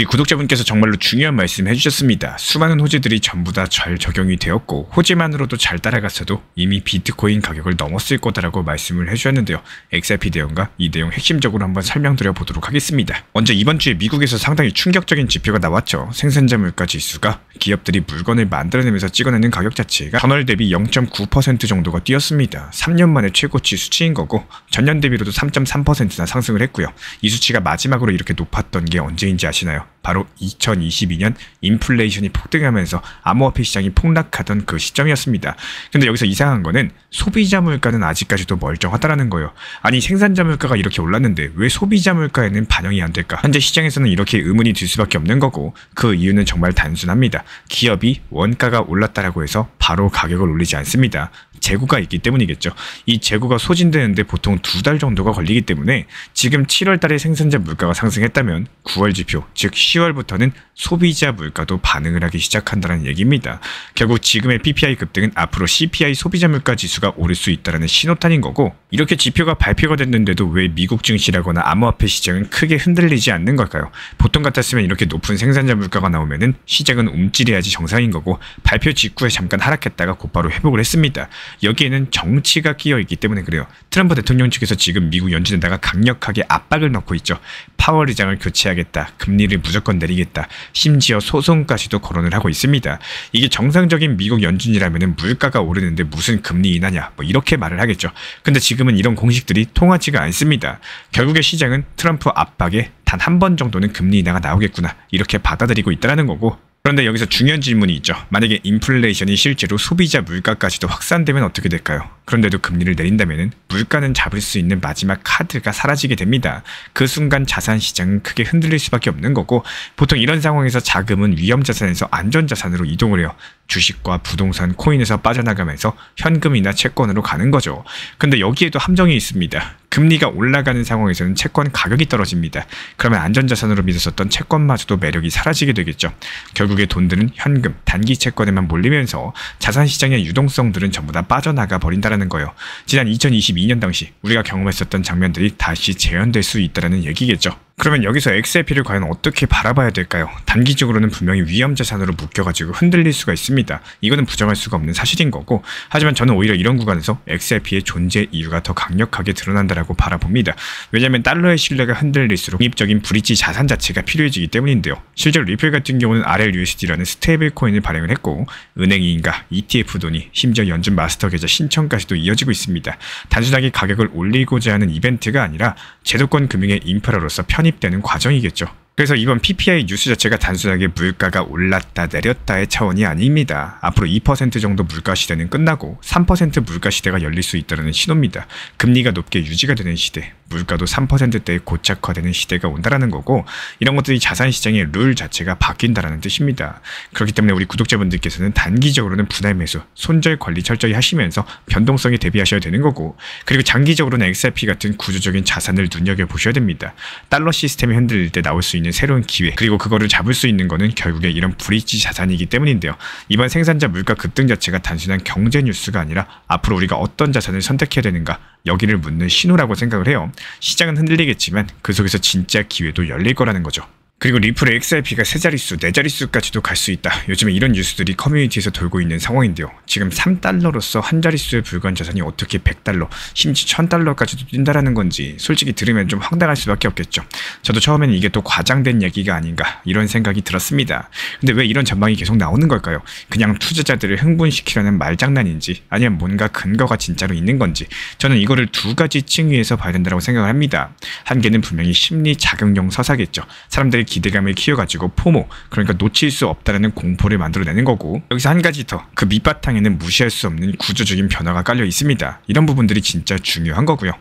우리 구독자분께서 정말로 중요한 말씀 해주셨습니다. 수많은 호재들이 전부 다 잘 적용이 되었고 호재만으로도 잘 따라갔어도 이미 비트코인 가격을 넘었을 거다라고 말씀을 해주셨는데요. XRP 내용과 이 내용 핵심적으로 한번 설명드려 보도록 하겠습니다. 먼저 이번 주에 미국에서 상당히 충격적인 지표가 나왔죠. 생산자 물가 지수가 기업들이 물건을 만들어내면서 찍어내는 가격 자체가 전월 대비 0.9% 정도가 뛰었습니다. 3년 만에 최고치 수치인 거고 전년 대비로도 3.3%나 상승을 했고요. 이 수치가 마지막으로 이렇게 높았던 게 언제인지 아시나요? 바로 2022년 인플레이션이 폭등하면서 암호화폐 시장이 폭락하던 그 시점이었습니다. 근데 여기서 이상한 거는 소비자 물가는 아직까지도 멀쩡하다라는 거예요. 아니 생산자 물가가 이렇게 올랐는데 왜 소비자 물가에는 반영이 안 될까? 현재 시장에서는 이렇게 의문이 들 수밖에 없는 거고 그 이유는 정말 단순합니다. 기업이 원가가 올랐다라고 해서 바로 가격을 올리지 않습니다. 재고가 있기 때문이겠죠. 이 재고가 소진되는데 보통 2달 정도가 걸리기 때문에 지금 7월 달에 생산자 물가가 상승했다면 9월 지표, 즉 10월부터는 소비자 물가도 반응을 하기 시작한다는 얘기입니다. 결국 지금의 PPI 급등은 앞으로 CPI 소비자 물가 지수가 오를 수 있다는 신호탄인 거고 이렇게 지표가 발표가 됐는데도 왜 미국 증시라거나 암호화폐 시장은 크게 흔들리지 않는 걸까요? 보통 같았으면 이렇게 높은 생산자 물가가 나오면은 시장은 움찔해야지 정상인 거고 발표 직후에 잠깐 하락했다가 곧바로 회복을 했습니다. 여기에는 정치가 끼어있기 때문에 그래요. 트럼프 대통령 측에서 지금 미국 연준에다가 강력하게 압박을 넣고 있죠. 파월 의장을 교체하겠다. 금리를 무조건 내리겠다. 심지어 소송까지도 거론을 하고 있습니다. 이게 정상적인 미국 연준이라면 물가가 오르는데 무슨 금리 인하냐 뭐 이렇게 말을 하겠죠. 근데 지금은 이런 공식들이 통하지가 않습니다. 결국에 시장은 트럼프 압박에 단 한 번 정도는 금리 인하가 나오겠구나 이렇게 받아들이고 있다는 거고 그런데 여기서 중요한 질문이 있죠. 만약에 인플레이션이 실제로 소비자 물가까지도 확산되면 어떻게 될까요? 그런데도 금리를 내린다면 물가는 잡을 수 있는 마지막 카드가 사라지게 됩니다. 그 순간 자산 시장은 크게 흔들릴 수밖에 없는 거고 보통 이런 상황에서 자금은 위험자산에서 안전자산으로 이동을 해요. 주식과 부동산, 코인에서 빠져나가면서 현금이나 채권으로 가는 거죠. 근데 여기에도 함정이 있습니다. 금리가 올라가는 상황에서는 채권 가격이 떨어집니다. 그러면 안전자산으로 믿었었던 채권마저도 매력이 사라지게 되겠죠. 결국에 돈들은 현금, 단기 채권에만 몰리면서 자산시장의 유동성들은 전부 다 빠져나가 버린다는 거예요. 지난 2022년 당시 우리가 경험했었던 장면들이 다시 재현될 수 있다는 얘기겠죠. 그러면 여기서 XRP를 과연 어떻게 바라봐야 될까요? 단기적으로는 분명히 위험자산으로 묶여가지고 흔들릴 수가 있습니다. 이거는 부정할 수가 없는 사실인 거고 하지만 저는 오히려 이런 구간에서 XRP의 존재 이유가 더 강력하게 드러난다라고 바라봅니다. 왜냐하면 달러의 신뢰가 흔들릴수록 독립적인 브릿지 자산 자체가 필요해지기 때문인데요. 실제로 리플 같은 경우는 RLUSD라는 스테이블 코인을 발행을 했고 은행이인가 ETF 돈이 심지어 연준 마스터 계좌 신청까지도 이어지고 있습니다. 단순하게 가격을 올리고자 하는 이벤트가 아니라 제도권 금융의 인프라로서 편입되는 과정이겠죠. 그래서 이번 PPI 뉴스 자체가 단순하게 물가가 올랐다 내렸다의 차원이 아닙니다. 앞으로 2% 정도 물가 시대는 끝나고 3% 물가 시대가 열릴 수 있다는 신호입니다. 금리가 높게 유지가 되는 시대, 물가도 3%대에 고착화되는 시대가 온다라는 거고 이런 것들이 자산시장의 룰 자체가 바뀐다라는 뜻입니다. 그렇기 때문에 우리 구독자분들께서는 단기적으로는 분할 매수, 손절 관리 철저히 하시면서 변동성에 대비하셔야 되는 거고 그리고 장기적으로는 XRP 같은 구조적인 자산을 눈여겨보셔야 됩니다. 달러 시스템이 흔들릴 때 나올 수 있는 새로운 기회 그리고 그거를 잡을 수 있는 거는 결국에 이런 브릿지 자산이기 때문인데요. 이번 생산자 물가 급등 자체가 단순한 경제 뉴스가 아니라 앞으로 우리가 어떤 자산을 선택해야 되는가 여기를 묻는 신호라고 생각을 해요. 시장은 흔들리겠지만 그 속에서 진짜 기회도 열릴 거라는 거죠. 그리고 리플의 XRP가 3자릿수, 4자릿수까지도 갈 수 있다. 요즘에 이런 뉴스들이 커뮤니티에서 돌고 있는 상황인데요. 지금 3달러로서 한 자릿수에 불과한 자산이 어떻게 100달러, 심지어 1000달러까지도 뛴다라는 건지 솔직히 들으면 좀 황당할 수밖에 없겠죠. 저도 처음에는 이게 또 과장된 얘기가 아닌가 이런 생각이 들었습니다. 근데 왜 이런 전망이 계속 나오는 걸까요? 그냥 투자자들을 흥분시키려는 말장난인지 아니면 뭔가 근거가 진짜로 있는 건지 저는 이거를 두 가지 층위에서 봐야 된다고 생각을 합니다. 한 개는 분명히 심리 자극용 서사겠죠. 사람들이 기대감을 키워가지고 포모, 그러니까 놓칠 수 없다는 공포를 만들어내는 거고 여기서 한 가지 더, 그 밑바탕에는 무시할 수 없는 구조적인 변화가 깔려 있습니다. 이런 부분들이 진짜 중요한 거고요.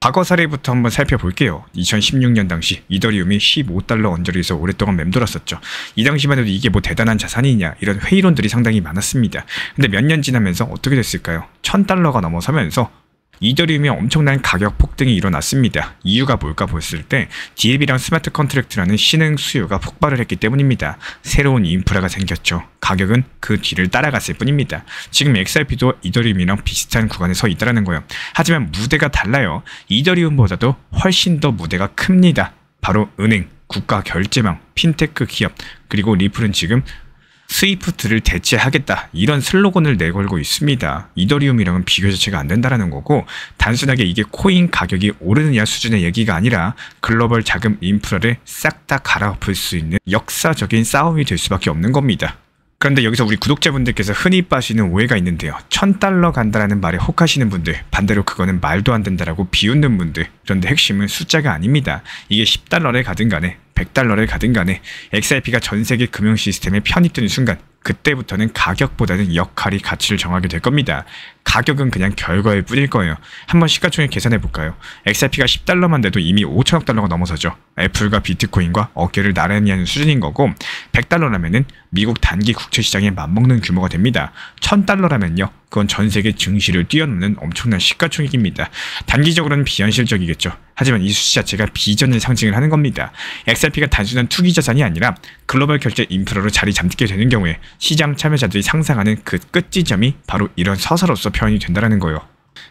과거 사례부터 한번 살펴볼게요. 2016년 당시 이더리움이 15달러 언저리에서 오랫동안 맴돌았었죠. 이 당시만 해도 이게 뭐 대단한 자산이냐 이런 회의론들이 상당히 많았습니다. 근데 몇 년 지나면서 어떻게 됐을까요? 1000달러가 넘어서면서 이더리움이 엄청난 가격 폭등이 일어났습니다. 이유가 뭘까 봤을 때 DLB랑 스마트 컨트랙트라는 신흥 수요가 폭발을 했기 때문입니다. 새로운 인프라가 생겼죠. 가격은 그 뒤를 따라갔을 뿐입니다. 지금 XRP도 이더리움이랑 비슷한 구간에 서 있다는 거예요. 하지만 무대가 달라요. 이더리움보다도 훨씬 더 무대가 큽니다. 바로 은행, 국가 결제망, 핀테크 기업, 그리고 리플은 지금 스위프트를 대체하겠다 이런 슬로건을 내걸고 있습니다. 이더리움이랑은 비교 자체가 안 된다라는 거고, 단순하게 이게 코인 가격이 오르느냐 수준의 얘기가 아니라 글로벌 자금 인프라를 싹 다 갈아엎을 수 있는 역사적인 싸움이 될 수밖에 없는 겁니다. 그런데 여기서 우리 구독자분들께서 흔히 빠지는 오해가 있는데요. $1000 간다라는 말에 혹하시는 분들, 반대로 그거는 말도 안 된다라고 비웃는 분들. 그런데 핵심은 숫자가 아닙니다. 이게 $10를 가든 간에 $100를 가든 간에 XRP가 전 세계 금융 시스템에 편입되는 순간, 그때부터는 가격보다는 역할이 가치를 정하게 될 겁니다. 가격은 그냥 결과일 뿐일 거예요. 한번 시가총액 계산해 볼까요? XRP가 $10만 돼도 이미 5천억 달러가 넘어서죠. 애플과 비트코인과 어깨를 나란히 하는 수준인 거고, $100라면은 미국 단기 국채 시장에 맞먹는 규모가 됩니다. $1000라면요, 그건 전 세계 증시를 뛰어넘는 엄청난 시가총액입니다. 단기적으로는 비현실적이겠죠. 하지만 이 수치 자체가 비전을 상징을 하는 겁니다. XRP가 단순한 투기 자산이 아니라 글로벌 결제 인프라로 자리 잡게 되는 경우에 시장 참여자들이 상상하는 그 끝 지점이 바로 이런 서사로서 표현이 된다는 거예요.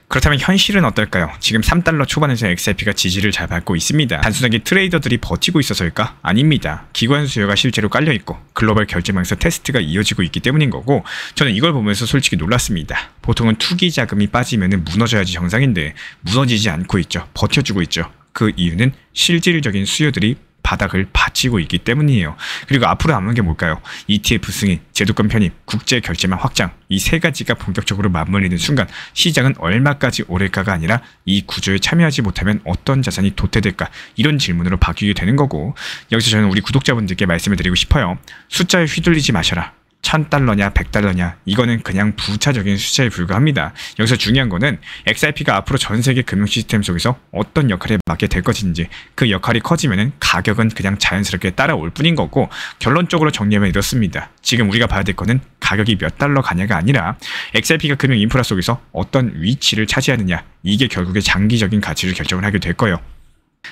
그렇다면 현실은 어떨까요? 지금 $3 초반에서 XRP가 지지를 잘 받고 있습니다. 단순하게 트레이더들이 버티고 있어서일까? 아닙니다. 기관 수요가 실제로 깔려있고 글로벌 결제망에서 테스트가 이어지고 있기 때문인 거고, 저는 이걸 보면서 솔직히 놀랐습니다. 보통은 투기 자금이 빠지면 무너져야지 정상인데 무너지지 않고 있죠. 버텨주고 있죠. 그 이유는 실질적인 수요들이 바닥을 받치고 있기 때문이에요. 그리고 앞으로 남은 게 뭘까요? ETF 승인, 제도권 편입, 국제 결제망 확장, 이 세 가지가 본격적으로 맞물리는 순간 시장은 얼마까지 오를까가 아니라 이 구조에 참여하지 못하면 어떤 자산이 도태될까, 이런 질문으로 바뀌게 되는 거고, 여기서 저는 우리 구독자분들께 말씀을 드리고 싶어요. 숫자에 휘둘리지 마셔라. $1000냐 $100냐 이거는 그냥 부차적인 숫자에 불과합니다. 여기서 중요한 거는 XRP가 앞으로 전 세계 금융 시스템 속에서 어떤 역할에 맡게 될 것인지, 그 역할이 커지면은 가격은 그냥 자연스럽게 따라올 뿐인 거고, 결론적으로 정리하면 이렇습니다. 지금 우리가 봐야 될 거는 가격이 몇 달러 가냐가 아니라 XRP가 금융 인프라 속에서 어떤 위치를 차지하느냐, 이게 결국에 장기적인 가치를 결정을 하게 될 거예요.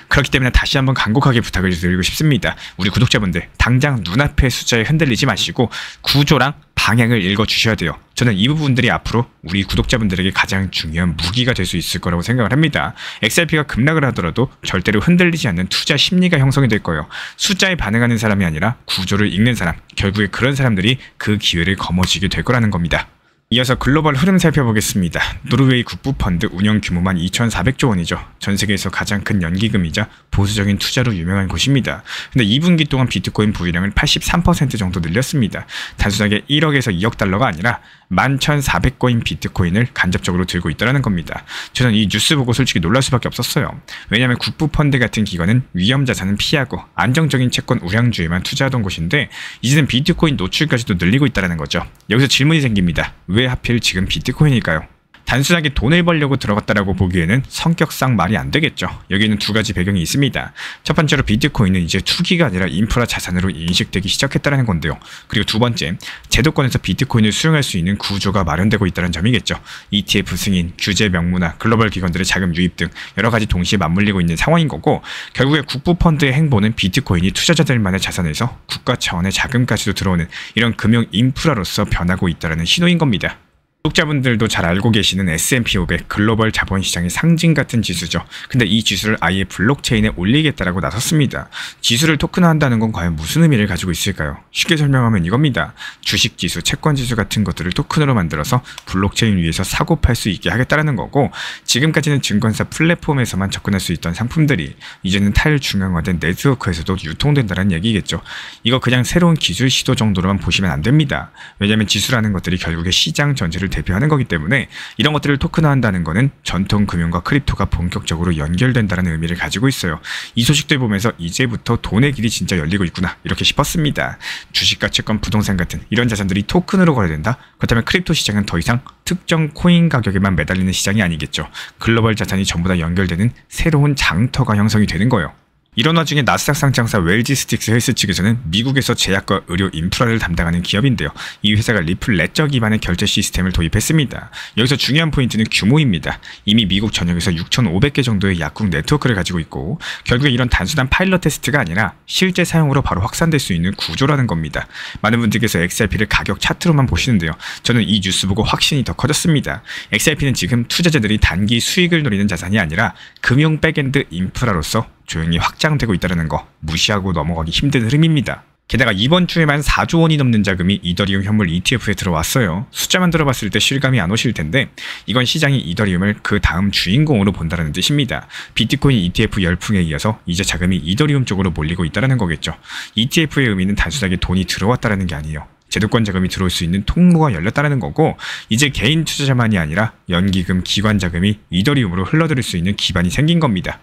그렇기 때문에 다시 한번 간곡하게 부탁을 드리고 싶습니다. 우리 구독자분들, 당장 눈앞의 숫자에 흔들리지 마시고 구조랑 방향을 읽어주셔야 돼요. 저는 이 부분들이 앞으로 우리 구독자분들에게 가장 중요한 무기가 될 수 있을 거라고 생각을 합니다. XRP가 급락을 하더라도 절대로 흔들리지 않는 투자 심리가 형성이 될 거예요. 숫자에 반응하는 사람이 아니라 구조를 읽는 사람, 결국에 그런 사람들이 그 기회를 거머쥐게 될 거라는 겁니다. 이어서 글로벌 흐름 살펴보겠습니다. 노르웨이 국부펀드 운영 규모만 2,400조 원이죠. 전 세계에서 가장 큰 연기금이자 보수적인 투자로 유명한 곳입니다. 근데 2분기 동안 비트코인 보유량을 83% 정도 늘렸습니다. 단순하게 1억에서 2억 달러가 아니라 11,400코인 비트코인을 간접적으로 들고 있다는 겁니다. 저는 이 뉴스 보고 솔직히 놀랄 수밖에 없었어요. 왜냐하면 국부펀드 같은 기관은 위험 자산은 피하고 안정적인 채권 우량주에만 투자하던 곳인데, 이제는 비트코인 노출까지도 늘리고 있다는 거죠. 여기서 질문이 생깁니다. 왜 하필 지금 비트코인일까요? 단순하게 돈을 벌려고 들어갔다라고 보기에는 성격상 말이 안 되겠죠. 여기는 두 가지 배경이 있습니다. 첫 번째로 비트코인은 이제 투기가 아니라 인프라 자산으로 인식되기 시작했다는 건데요. 그리고 두 번째, 제도권에서 비트코인을 수용할 수 있는 구조가 마련되고 있다는 점이겠죠. ETF 승인, 규제 명문화, 글로벌 기관들의 자금 유입 등 여러 가지 동시에 맞물리고 있는 상황인 거고, 결국에 국부펀드의 행보는 비트코인이 투자자들만의 자산에서 국가 차원의 자금까지도 들어오는 이런 금융 인프라로서 변하고 있다는 신호인 겁니다. 구독자분들도 잘 알고 계시는 S&P 500 글로벌 자본시장의 상징 같은 지수죠. 근데 이 지수를 아예 블록체인에 올리겠다라고 나섰습니다. 지수를 토큰화한다는 건 과연 무슨 의미를 가지고 있을까요? 쉽게 설명하면 이겁니다. 주식지수, 채권지수 같은 것들을 토큰으로 만들어서 블록체인 위에서 사고 팔 수 있게 하겠다라는 거고, 지금까지는 증권사 플랫폼에서만 접근할 수 있던 상품들이 이제는 탈중앙화된 네트워크에서도 유통된다는 얘기겠죠. 이거 그냥 새로운 기술 시도 정도로만 보시면 안 됩니다. 왜냐하면 지수라는 것들이 결국에 시장 전체를 대표하는 거기 때문에 이런 것들을 토큰화한다는 거는 전통 금융과 크립토가 본격적으로 연결된다는 의미를 가지고 있어요. 이 소식들 보면서 이제부터 돈의 길이 진짜 열리고 있구나, 이렇게 싶었습니다. 주식과 채권, 부동산 같은 이런 자산들이 토큰으로 거래된다? 그렇다면 크립토 시장은 더 이상 특정 코인 가격에만 매달리는 시장이 아니겠죠. 글로벌 자산이 전부 다 연결되는 새로운 장터가 형성이 되는 거예요. 이런 와중에 나스닥 상장사 웰지스틱스 헬스 측에서는 미국에서 제약과 의료 인프라를 담당하는 기업인데요. 이 회사가 리플 레저 기반의 결제 시스템을 도입했습니다. 여기서 중요한 포인트는 규모입니다. 이미 미국 전역에서 6,500개 정도의 약국 네트워크를 가지고 있고, 결국에 이런 단순한 파일럿 테스트가 아니라 실제 사용으로 바로 확산될 수 있는 구조라는 겁니다. 많은 분들께서 XRP를 가격 차트로만 보시는데요. 저는 이 뉴스 보고 확신이 더 커졌습니다. XRP는 지금 투자자들이 단기 수익을 노리는 자산이 아니라 금융 백엔드 인프라로서 조용히 확장되고 있다는 거 무시하고 넘어가기 힘든 흐름입니다. 게다가 이번 주에만 4조 원이 넘는 자금이 이더리움 현물 ETF에 들어왔어요. 숫자만 들어봤을 때 실감이 안 오실 텐데 이건 시장이 이더리움을 그 다음 주인공으로 본다는 뜻입니다. 비트코인 ETF 열풍에 이어서 이제 자금이 이더리움 쪽으로 몰리고 있다는 거겠죠. ETF의 의미는 단순하게 돈이 들어왔다는 게 아니에요. 제도권 자금이 들어올 수 있는 통로가 열렸다는 거고 이제 개인 투자자만이 아니라 연기금, 기관 자금이 이더리움으로 흘러들을 수 있는 기반이 생긴 겁니다.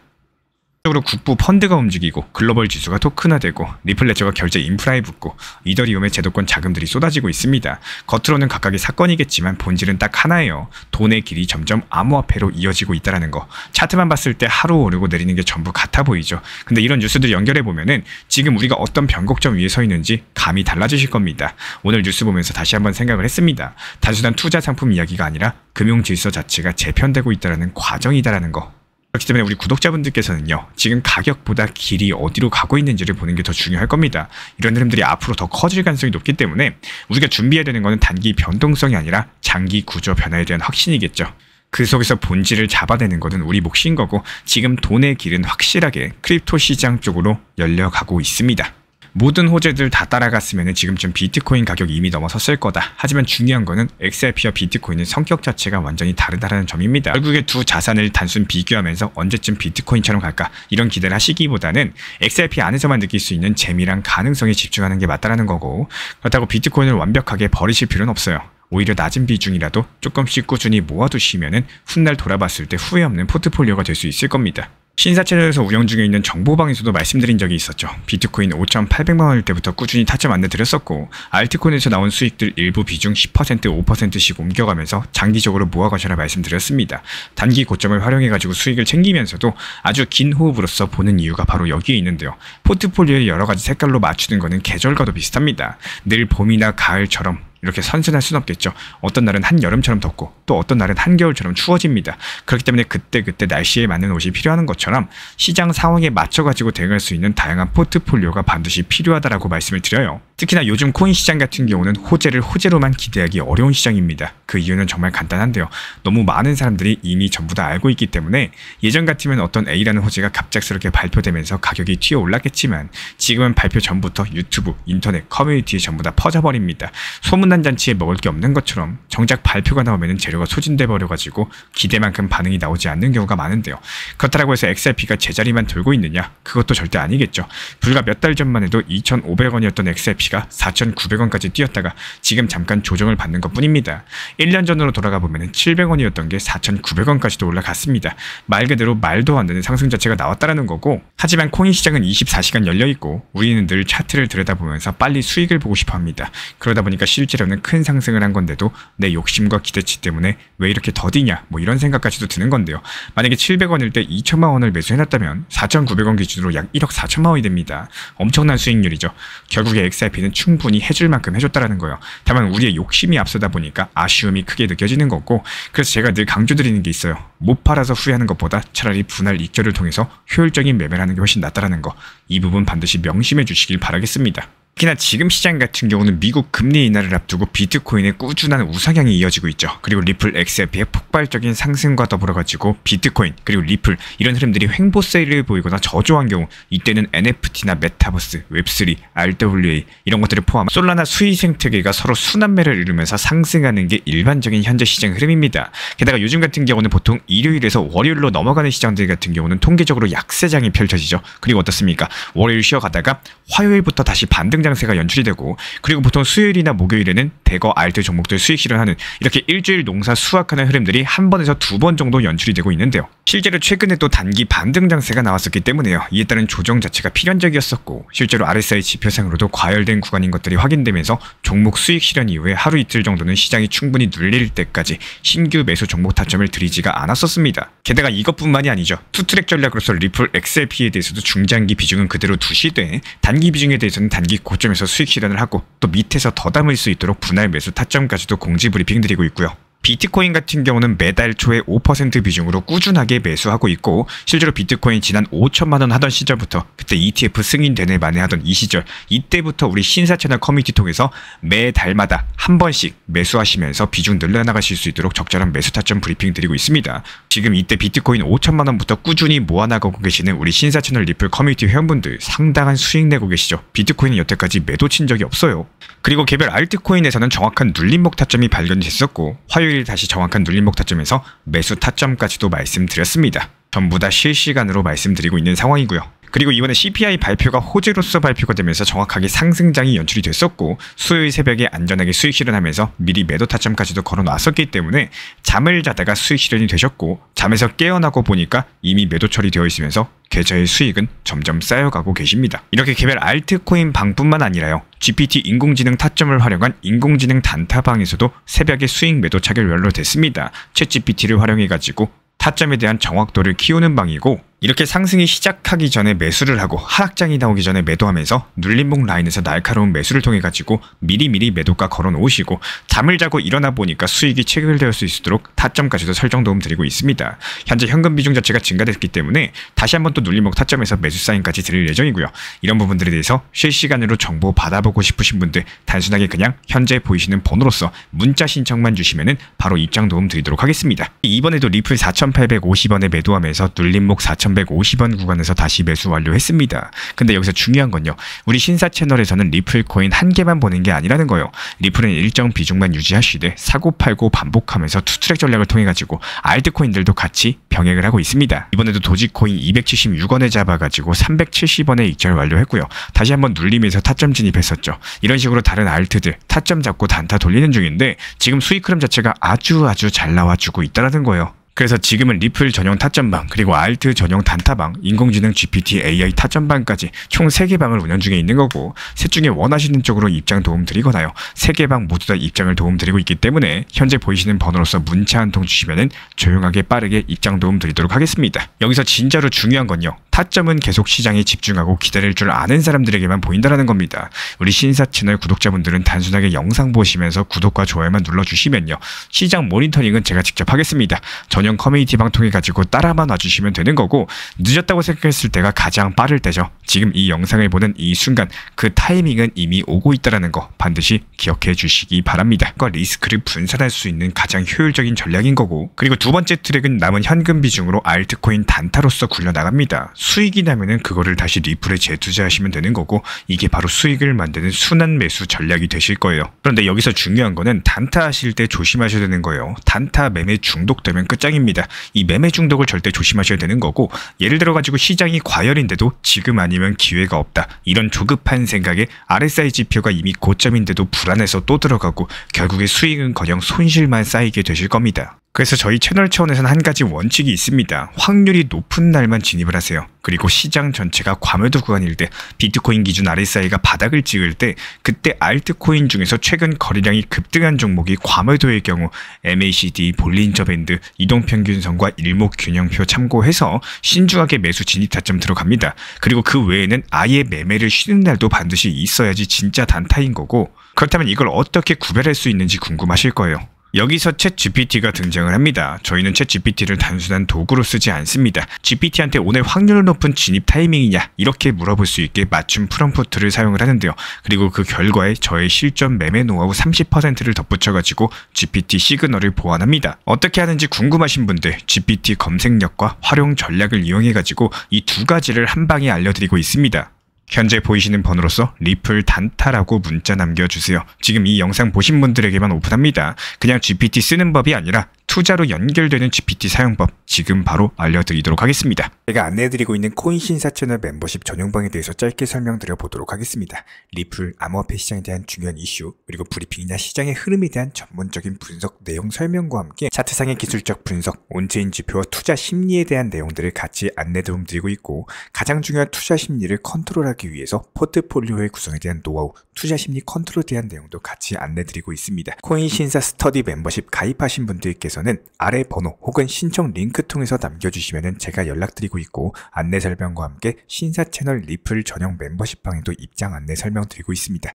적으로 국부 펀드가 움직이고 글로벌 지수가 토큰화되고 리플 레저가 결제 인프라에 붙고 이더리움의 제도권 자금들이 쏟아지고 있습니다. 겉으로는 각각의 사건이겠지만 본질은 딱 하나예요. 돈의 길이 점점 암호화폐로 이어지고 있다는 거. 차트만 봤을 때 하루 오르고 내리는 게 전부 같아 보이죠. 근데 이런 뉴스들 연결해 보면은 지금 우리가 어떤 변곡점 위에 서 있는지 감이 달라지실 겁니다. 오늘 뉴스 보면서 다시 한번 생각을 했습니다. 단순한 투자 상품 이야기가 아니라 금융 질서 자체가 재편되고 있다는 과정이다라는 거. 그렇기 때문에 우리 구독자분들께서는요, 지금 가격보다 길이 어디로 가고 있는지를 보는 게 더 중요할 겁니다. 이런 흐름들이 앞으로 더 커질 가능성이 높기 때문에 우리가 준비해야 되는 것은 단기 변동성이 아니라 장기 구조 변화에 대한 확신이겠죠. 그 속에서 본질을 잡아내는 것은 우리 몫인 거고 지금 돈의 길은 확실하게 크립토 시장 쪽으로 열려가고 있습니다. 모든 호재들 다 따라갔으면 지금쯤 비트코인 가격이 이미 넘어섰을 거다. 하지만 중요한 거는 XRP와 비트코인의 성격 자체가 완전히 다르다는 점입니다. 결국에 두 자산을 단순 비교하면서 언제쯤 비트코인처럼 갈까 이런 기대를 하시기보다는 XRP 안에서만 느낄 수 있는 재미랑 가능성에 집중하는 게 맞다는 거고 그렇다고 비트코인을 완벽하게 버리실 필요는 없어요. 오히려 낮은 비중이라도 조금씩 꾸준히 모아두시면 훗날 돌아봤을 때 후회 없는 포트폴리오가 될 수 있을 겁니다. 신사 채널에서 운영 중에 있는 정보방에서도 말씀드린 적이 있었죠. 비트코인 5,800만 원일 때부터 꾸준히 타점 안내드렸었고 알트코인에서 나온 수익들 일부 비중 10%, 5%씩 옮겨가면서 장기적으로 모아가셔라 말씀드렸습니다. 단기 고점을 활용해가지고 수익을 챙기면서도 아주 긴 호흡으로서 보는 이유가 바로 여기에 있는데요. 포트폴리오의 여러 가지 색깔로 맞추는 것은 계절과도 비슷합니다. 늘 봄이나 가을처럼 이렇게 선선할 순 없겠죠. 어떤 날은 한여름처럼 덥고 또 어떤 날은 한겨울처럼 추워집니다. 그렇기 때문에 그때그때 날씨에 맞는 옷이 필요한 것처럼 시장 상황에 맞춰가지고 대응할 수 있는 다양한 포트폴리오가 반드시 필요하다라고 말씀을 드려요. 특히나 요즘 코인 시장 같은 경우는 호재를 호재로만 기대하기 어려운 시장입니다. 그 이유는 정말 간단한데요. 너무 많은 사람들이 이미 전부 다 알고 있기 때문에 예전 같으면 어떤 A라는 호재가 갑작스럽게 발표되면서 가격이 튀어 올랐겠지만 지금은 발표 전부터 유튜브, 인터넷, 커뮤니티에 전부 다 퍼져버립니다. 소문난 잔치에 먹을 게 없는 것처럼 정작 발표가 나오면 재료가 소진돼 버려가지고 기대만큼 반응이 나오지 않는 경우가 많은데요. 그렇다고 해서 XRP가 제자리만 돌고 있느냐? 그것도 절대 아니겠죠. 불과 몇 달 전만 해도 2,500원이었던 XRP가 4,900원까지 뛰었다가 지금 잠깐 조정을 받는 것뿐입니다. 1년 전으로 돌아가 보면 700원이었던 게 4,900원까지도 올라갔습니다. 말 그대로 말도 안 되는 상승 자체가 나왔다는 거고 하지만 코인 시장은 24시간 열려있고 우리는 늘 차트를 들여다보면서 빨리 수익을 보고 싶어 합니다. 그러다 보니까 실제로는 큰 상승을 한 건데도 내 욕심과 기대치 때문에 왜 이렇게 더디냐 뭐 이런 생각까지도 드는 건데요. 만약에 700원일 때 2천만 원을 매수해놨다면 4,900원 기준으로 약 1억 4천만 원이 됩니다. 엄청난 수익률이죠. 결국에 XRP는 충분히 해줄 만큼 해줬다라는 거예요. 다만 우리의 욕심이 앞서다 보니까 아쉬움이 크게 느껴지는 거고 그래서 제가 늘 강조드리는 게 있어요. 못 팔아서 후회하는 것보다 차라리 분할 익절을 통해서 효율적인 매매를 하는 게 훨씬 낫다라는 거. 이 부분 반드시 명심해 주시길 바라겠습니다. 특히나 지금 시장 같은 경우는 미국 금리 인하를 앞두고 비트코인의 꾸준한 우상향이 이어지고 있죠. 그리고 리플 XRP의 폭발적인 상승과 더불어가지고 비트코인 그리고 리플 이런 흐름들이 횡보 세일을 보이거나 저조한 경우 이때는 NFT나 메타버스, 웹3, RWA 이런 것들을 포함한 솔라나 수익 생태계가 서로 순환매를 이루면서 상승하는 게 일반적인 현재 시장 흐름입니다. 게다가 요즘 같은 경우는 보통 일요일에서 월요일로 넘어가는 시장들 같은 경우는 통계적으로 약세장이 펼쳐지죠. 그리고 어떻습니까? 월요일 쉬어가다가 화요일부터 다시 반등 장세가 연출이 되고 그리고 보통 수요일이나 목요일에는 대거 알트 종목들 수익 실현하는 이렇게 일주일 농사 수확하는 흐름들이 한 번에서 두 번 정도 연출이 되고 있는데요. 실제로 최근에 또 단기 반등 장세가 나왔었기 때문에요. 이에 따른 조정 자체가 필연적이었었고 실제로 RSI 지표상으로도 과열된 구간인 것들이 확인되면서 종목 수익 실현 이후에 하루 이틀 정도는 시장이 충분히 눌릴 때까지 신규 매수 종목 타점을 들이지가 않았었습니다. 게다가 이것뿐만이 아니죠. 투트랙 전략으로서 리플 XRP에 대해서도 중장기 비중은 그대로 두시되 단기 비중에 대해서는 단기 고점에서 수익 실현을 하고 또 밑에서 더 담을 수 있도록 분할 매수 타점까지도 공지 브리핑 드리고 있고요. 비트코인 같은 경우는 매달 초에 5% 비중으로 꾸준하게 매수하고 있고, 실제로 비트코인 지난 5천만 원 하던 시절부터, 그때 ETF 승인되네 만에 하던 이 시절, 이때부터 우리 신사 채널 커뮤니티 통해서 매달마다 한 번씩 매수하시면서 비중 늘려나가실 수 있도록 적절한 매수 타점 브리핑 드리고 있습니다. 지금 이때 비트코인 5천만 원부터 꾸준히 모아나가고 계시는 우리 신사 채널 리플 커뮤니티 회원분들 상당한 수익 내고 계시죠. 비트코인은 여태까지 매도 친 적이 없어요. 그리고 개별 알트코인에서는 정확한 눌림목 타점이 발견이 됐었고, 화요일 다시 정확한 눌림목 타점에서 매수 타점까지도 말씀드렸습니다. 전부 다 실시간으로 말씀드리고 있는 상황이고요. 그리고 이번에 CPI 발표가 호재로서 발표가 되면서 정확하게 상승장이 연출이 됐었고, 수요일 새벽에 안전하게 수익 실현하면서 미리 매도 타점까지도 걸어놨었기 때문에 잠을 자다가 수익 실현이 되셨고, 잠에서 깨어나고 보니까 이미 매도 처리되어 있으면서 계좌의 수익은 점점 쌓여가고 계십니다. 이렇게 개별 알트코인 방뿐만 아니라요, GPT 인공지능 타점을 활용한 인공지능 단타방에서도 새벽에 수익 매도 차결 완료됐습니다. 챗GPT를 활용해가지고 타점에 대한 정확도를 키우는 방이고, 이렇게 상승이 시작하기 전에 매수를 하고 하락장이 나오기 전에 매도하면서 눌림목 라인에서 날카로운 매수를 통해 가지고 미리미리 매도가 걸어 놓으시고, 잠을 자고 일어나 보니까 수익이 체결될 수 있도록 타점까지도 설정 도움 드리고 있습니다. 현재 현금 비중 자체가 증가됐기 때문에 다시 한번 또 눌림목 타점에서 매수 사인까지 드릴 예정이고요. 이런 부분들에 대해서 실시간으로 정보 받아보고 싶으신 분들 단순하게 그냥 현재 보이시는 번호로서 문자 신청만 주시면은 바로 입장 도움 드리도록 하겠습니다. 이번에도 리플 4,850원에 매도하면서 눌림목 4,150원 구간에서 다시 매수 완료했습니다. 근데 여기서 중요한 건요, 우리 신사 채널에서는 리플 코인 한 개만 보는 게 아니라는 거예요. 리플은 일정 비중만 유지하시되 사고 팔고 반복하면서 투트랙 전략을 통해 가지고 알트코인들도 같이 병행을 하고 있습니다. 이번에도 도지코인 276원에 잡아가지고 370원에 익절 완료했고요. 다시 한번 눌리면서 타점 진입했었죠. 이런 식으로 다른 알트들 타점 잡고 단타 돌리는 중인데 지금 수익 흐름 자체가 아주 잘 나와주고 있다는 거예요. 그래서 지금은 리플 전용 타점방, 그리고 알트 전용 단타방, 인공지능 GPT AI 타점방까지 총 3개 방을 운영 중에 있는 거고, 셋 중에 원하시는 쪽으로 입장 도움 드리거나요, 3개 방 모두 다 입장을 도움 드리고 있기 때문에 현재 보이시는 번호로서 문자 한 통 주시면은 조용하게 빠르게 입장 도움 드리도록 하겠습니다. 여기서 진짜로 중요한 건요, 타점은 계속 시장에 집중하고 기다릴 줄 아는 사람들에게만 보인다는 겁니다. 우리 신사 채널 구독자분들은 단순하게 영상 보시면서 구독과 좋아요만 눌러주시면요, 시장 모니터링은 제가 직접 하겠습니다. 전용 커뮤니티 방 통해 가지고 따라만 와주시면 되는 거고, 늦었다고 생각했을 때가 가장 빠를 때죠. 지금 이 영상을 보는 이 순간 그 타이밍은 이미 오고 있다는 거 반드시 기억해 주시기 바랍니다. 리스크를 분산할 수 있는 가장 효율적인 전략인 거고, 그리고 두 번째 트랙은 남은 현금 비중으로 알트코인 단타로서 굴려나갑니다. 수익이 나면은 그거를 다시 리플에 재투자하시면 되는 거고, 이게 바로 수익을 만드는 순환 매수 전략이 되실 거예요. 그런데 여기서 중요한 거는 단타 하실 때 조심하셔야 되는 거예요. 단타 매매 중독되면 끝장입니다. 이 매매 중독을 절대 조심하셔야 되는 거고, 예를 들어 가지고 시장이 과열인데도 지금 아니면 기회가 없다, 이런 조급한 생각에 RSI 지표가 이미 고점인데도 불안해서 또 들어가고 결국에 수익은커녕 손실만 쌓이게 되실 겁니다. 그래서 저희 채널 차원에서는 한 가지 원칙이 있습니다. 확률이 높은 날만 진입을 하세요. 그리고 시장 전체가 과매도 구간일 때, 비트코인 기준 RSI가 바닥을 찍을 때, 그때 알트코인 중에서 최근 거래량이 급등한 종목이 과매도의 경우 MACD, 볼린저 밴드, 이동평균선과 일목균형표 참고해서 신중하게 매수 진입 타점 들어갑니다. 그리고 그 외에는 아예 매매를 쉬는 날도 반드시 있어야지 진짜 단타인 거고, 그렇다면 이걸 어떻게 구별할 수 있는지 궁금하실 거예요. 여기서 챗GPT가 등장을 합니다. 저희는 챗GPT를 단순한 도구로 쓰지 않습니다. GPT한테 오늘 확률 높은 진입 타이밍이냐 이렇게 물어볼 수 있게 맞춤 프롬프트를 사용을 하는데요. 그리고 그 결과에 저의 실전 매매 노하우 30%를 덧붙여가지고 GPT 시그널을 보완합니다. 어떻게 하는지 궁금하신 분들 GPT 검색력과 활용 전략을 이용해가지고 이 두 가지를 한 방에 알려드리고 있습니다. 현재 보이시는 번호로서 리플 단타라고 문자 남겨주세요. 지금 이 영상 보신 분들에게만 오픈합니다. 그냥 GPT 쓰는 법이 아니라 투자로 연결되는 GPT 사용법 지금 바로 알려드리도록 하겠습니다. 제가 안내해드리고 있는 코인 신사 채널 멤버십 전용방에 대해서 짧게 설명드려 보도록 하겠습니다. 리플, 암호화폐 시장에 대한 중요한 이슈, 그리고 브리핑이나 시장의 흐름에 대한 전문적인 분석 내용 설명과 함께 차트상의 기술적 분석, 온체인 지표와 투자 심리에 대한 내용들을 같이 안내 도움 드리고 있고, 가장 중요한 투자 심리를 컨트롤하기 위해서 포트폴리오의 구성에 대한 노하우, 투자 심리 컨트롤에 대한 내용도 같이 안내 드리고 있습니다. 코인 신사 스터디 멤버십 가입하신 분들께서는 아래 번호 혹은 신청 링크 통해서 남겨주시면 제가 연락드리고 있고, 안내 설명과 함께 신사 채널 리플 전용 멤버십 방에도 입장 안내 설명드리고 있습니다.